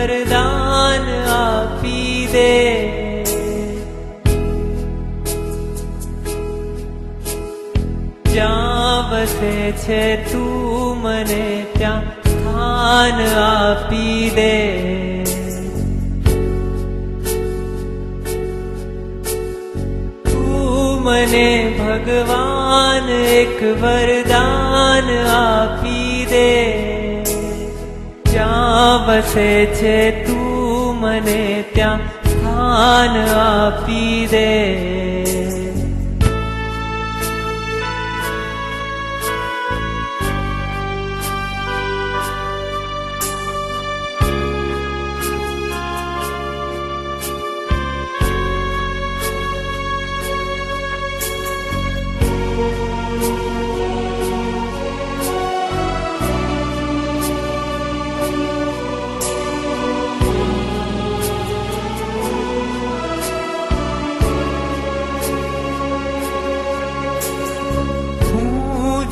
वरदान आपी दे। જ્યાં વસે છે તું મને ત્યાં સ્થાન આપી દે। મને ભગવાન એક વરદાન આપી દે। જ્યાં વસે છે તું મને ત્યાં સ્થાન આપી દે।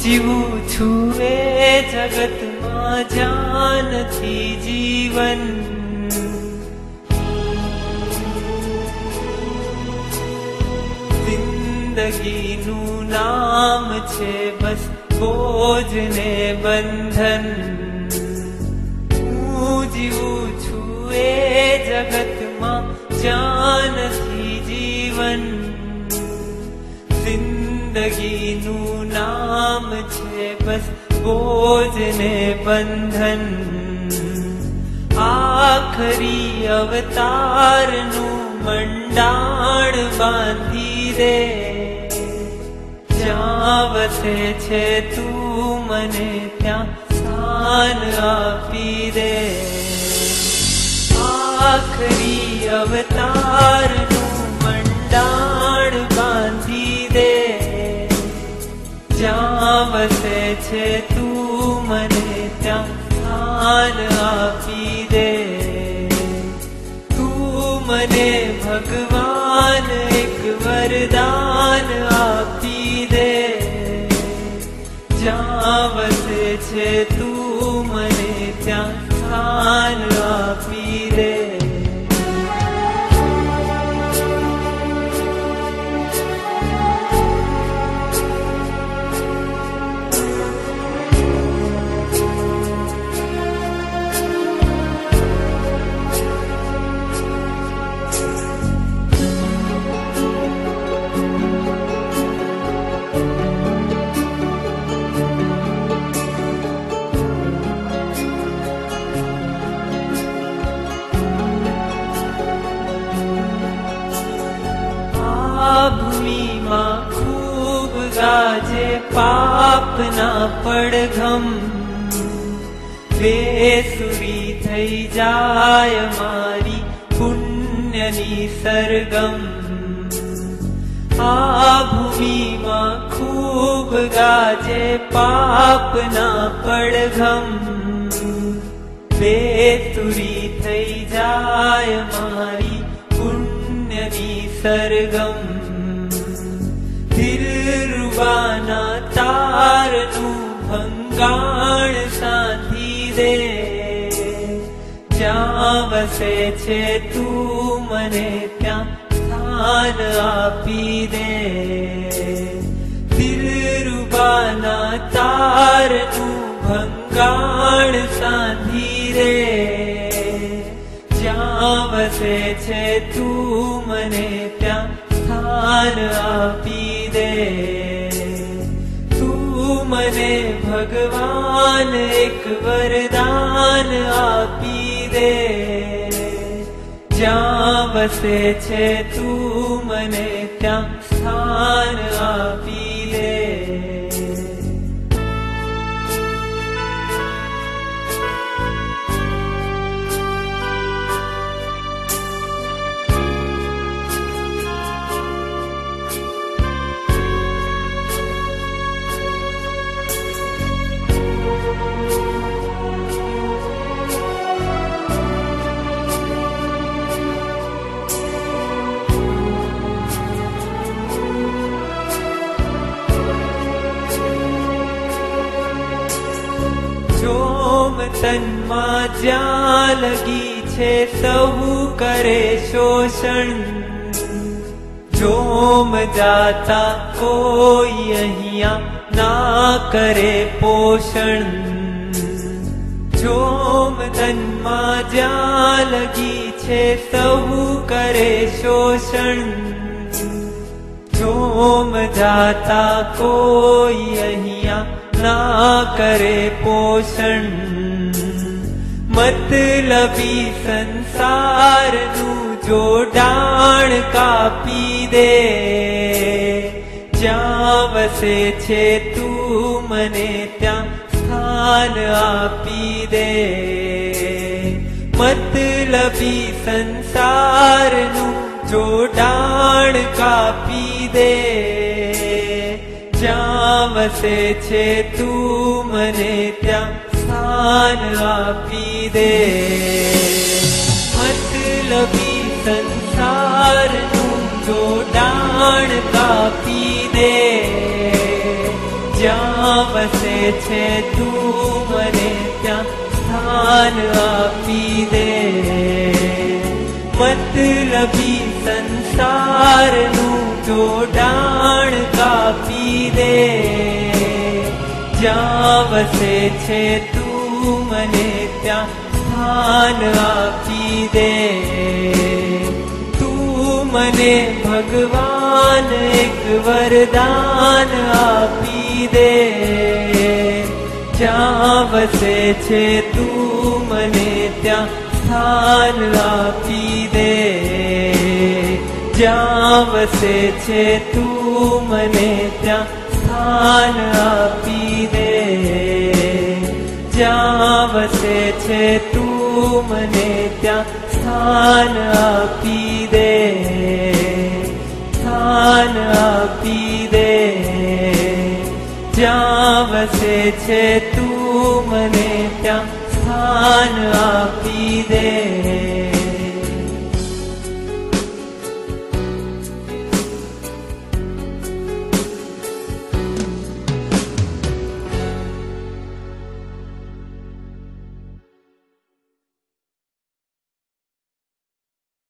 જીવું છું એ જગતમાં જ્યાં નથી જીવન। જિંદગીનું નામ છે બસ બોજ ને બંધન। હું જીવું છું એ જગતમાં જ્યાં નથી જીવન। જિંદગીનું નામ છે બસ બોજ ને બંધન। આખરી અવતારનું મંડાણ બાંધી દે। જ્યાં વસે છે તું મને ત્યાં સ્થાન આપી દે। આખરી અવતારનું મંડાણ બાંધી દે। જ્યાં વસે છે તું મને ત્યાં સ્થાન આપી દે। તું મને ભગવાન એક વરદાન આપી દે। જ્યાં વસે છે તું મને ત્યાં સ્થાન આપી દે। ભૂમિમાં ખૂબ ગાજે પાપના પડઘમ। બેસુરી થઈ જાય મારી પુણ્યની સરગમ। આ ભૂમિમાં ખૂબ ગાજે પાપના પડઘમ। બેસુરી થઈ જાય મારી પુણ્યની સરગમ। દિલરુબાના તારનું ભંગાણ સાંધી દે। જ્યાં વસે છે તું મને ત્યાં સ્થાન આપી દે। દિલરુબાના તારનું ભંગાણ સાંધી દે। જ્યાં વસે છે તું મને ત્યાં સ્થાન આપી દે। તું મને ભગવાન એક વરદાન આપી દે। જ્યાં વસે છે તું મને ત્યાં સ્થાન આપી દે। તનમાં જ્યાં લગી છે સહુ કરે શોષણ, જોમ જાતા કોઈ અહીંયા ના કરે પોષણ, જોમ તનમાં જ્યાં લગી છે સહુ કરે શોષણ, જોમ જાતા કોઈ અહીંયા ના કરે પોષણ, મતલબી સંસારનું જોડાણ કાપી દે, જ્યાં વસે છે તું મને ત્યાં સ્થાન આપી દે, મતલબી સંસારનું જોડાણ કાપી દે, જ્યાં વસે છે તું મને ત્યાં સ્થાન આપી દે, મતલબી સંસારનું જોડાણ કાપી દે, જ્યાં વસે છે તું મને ત્યાં સ્થાન આપી દે, મતલબી સંસારનું જોડાણ કાપી દે, જ્યાં વસે છે તું મને ત્યાં સ્થાન આપી દે, તું મને ભગવાન એક વરદાન આપી દે, જ્યાં વસે છે તું મને ત્યાં સ્થાન આપી દે, જ્યાં વસે છે તું મને ત્યાં સ્થાન આપી દે, જ્યાં વસે છે તું મને ત્યાં સ્થાન આપી દે, સ્થાન આપી દે, જ્યાં વસે છે તું મને ત્યાં સ્થાન આપી દે।